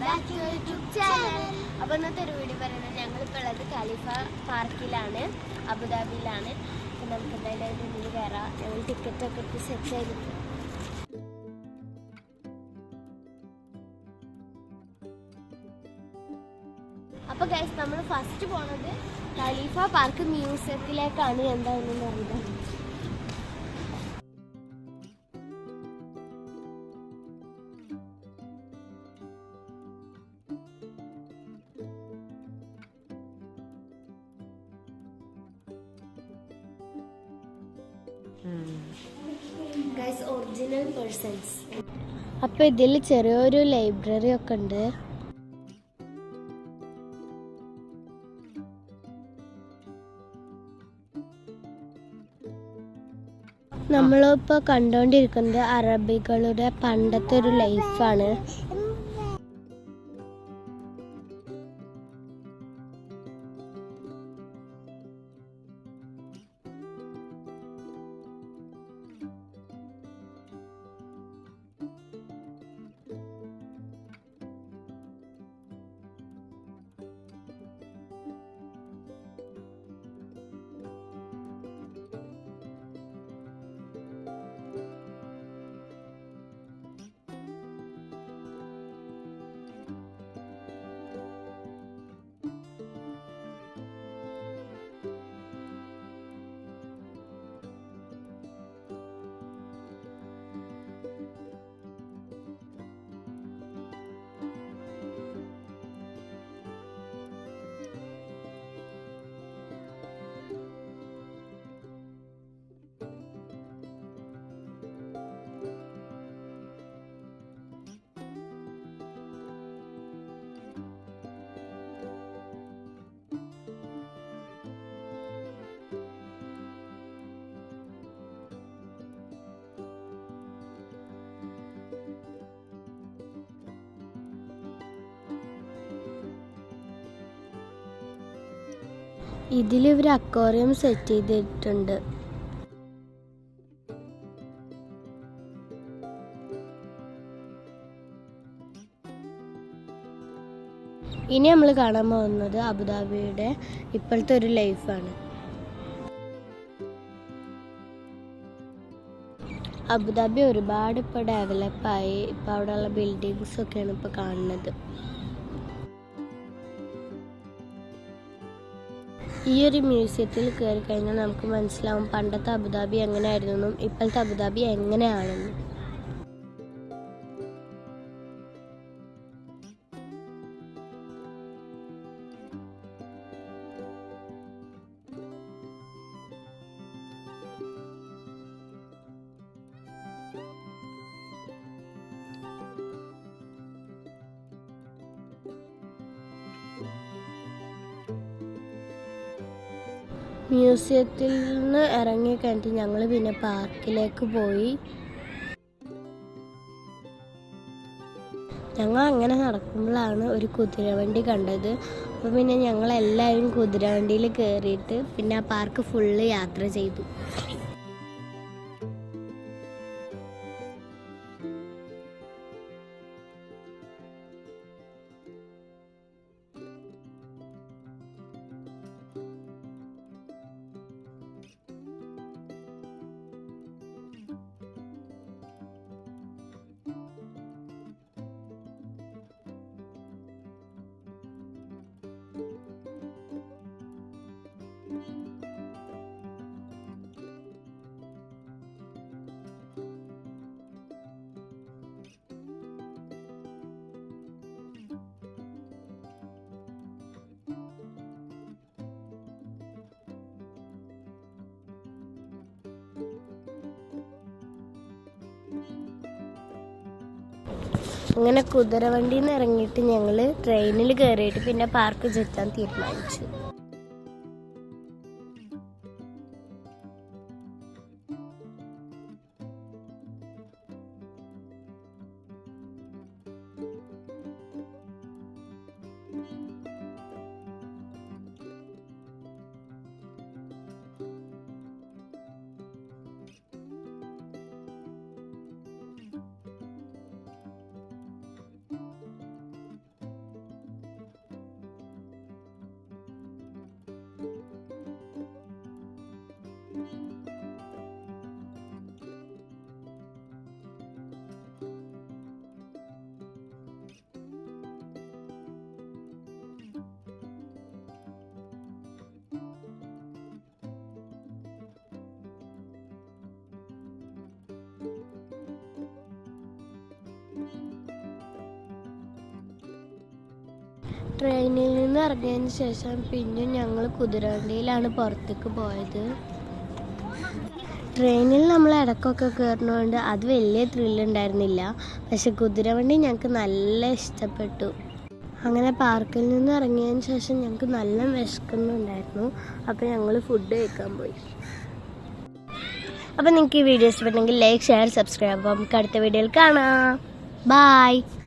Back to YouTube channel. അപ്പോൾ ഇന്നത്തെ ഒരു വീഡിയോ പറയുന്നത് ഞങ്ങളിപ്പോൾ ഉള്ളത് ഖലീഫ പാർക്കിലാണ്, അബുദാബിയിലാണ്. അപ്പോൾ നമുക്ക് എന്തായാലും അതിൻ്റെ മുന്നിൽ കയറാം. ഞങ്ങൾ ടിക്കറ്റൊക്കെ ഇട്ട് സെറ്റ് ചെയ്തിട്ട് അപ്പോൾ ഗൈസ് നമ്മൾ ഫസ്റ്റ് പോണത് ഖലീഫ പാർക്ക് മ്യൂസിയത്തിലേക്കാണ്. എന്താണെന്ന് അറിയില്ല. Guys original persons. അപ്പോൾ ഇതിൽ ചെറിയൊരു ലൈബ്രറി ഒക്കെ ഉണ്ട്. നമ്മളിപ്പോൾ കണ്ടുകൊണ്ടിരിക്കുന്നത് അറബികളുടെ പണ്ടത്തെ ഒരു ലൈഫാണ്. ഇതിൽ ഇവർ അക്വേറിയം സെറ്റ് ചെയ്തിട്ടുണ്ട്. ഇനി നമ്മൾ കാണാൻ പോകുന്നത് അബുദാബിയുടെ ഇപ്പോഴത്തെ ഒരു ലൈഫാണ്. അബുദാബി ഒരുപാട് ഇപ്പോൾ ഡെവലപ്പായി. ഇപ്പോൾ അവിടെയുള്ള ബിൽഡിങ്സ് ഒക്കെയാണ് ഇപ്പോൾ കാണുന്നത്. ഈ ഒരു മ്യൂസിയത്തിൽ കയറി കഴിഞ്ഞാൽ നമുക്ക് മനസ്സിലാവും പണ്ടത്തെ അബുദാബി എങ്ങനെയായിരുന്നെന്നും ഇപ്പോഴത്തെ അബുദാബി എങ്ങനെയാണെന്നും. മ്യൂസിയത്തിൽ നിന്ന് ഇറങ്ങി കഴിഞ്ഞിട്ട് ഞങ്ങൾ പിന്നെ പാർക്കിലേക്ക് പോയി. ഞങ്ങൾ അങ്ങനെ നടക്കുമ്പോഴാണ് ഒരു കുതിരവണ്ടി കണ്ടത്. അപ്പോൾ പിന്നെ ഞങ്ങളെല്ലാവരും കുതിരവണ്ടിയിൽ കയറിയിട്ട് പിന്നെ ആ പാർക്ക് ഫുള്ള് യാത്ര ചെയ്തു. അങ്ങനെ കുതിരവണ്ടിയിൽ നിന്ന് ഇറങ്ങിയിട്ട് ഞങ്ങൾ ട്രെയിനിൽ കയറിയിട്ട് പിന്നെ പാർക്ക് ചുറ്റാൻ തീരുമാനിച്ചു. ട്രെയിനിൽ നിന്ന് ഇറങ്ങിയതിന് ശേഷം പിന്നെ ഞങ്ങൾ കുതിരവണ്ടിയിലാണ് പുറത്തേക്ക് പോയത്. ട്രെയിനിൽ നമ്മൾ ഇടയ്ക്കൊക്കെ കയറുന്നതുകൊണ്ട് അത് വലിയ ത്രില്ലുണ്ടായിരുന്നില്ല. പക്ഷെ കുതിരവണ്ടി ഞങ്ങൾക്ക് നല്ല ഇഷ്ടപ്പെട്ടു. അങ്ങനെ പാർക്കിൽ നിന്ന് ഇറങ്ങിയതിന് ശേഷം ഞങ്ങൾക്ക് നല്ല വിശക്കുന്നുണ്ടായിരുന്നു. അപ്പോൾ ഞങ്ങൾ ഫുഡ് കഴിക്കാൻ പോയി. അപ്പോൾ നിങ്ങൾക്ക് ഈ വീഡിയോ ഇഷ്ടപ്പെട്ടെങ്കിൽ ലൈക്ക്, ഷെയർ, സബ്സ്ക്രൈബ്. അപ്പോൾ നമുക്ക് അടുത്ത വീഡിയോയിൽ കാണാം. ബൈ.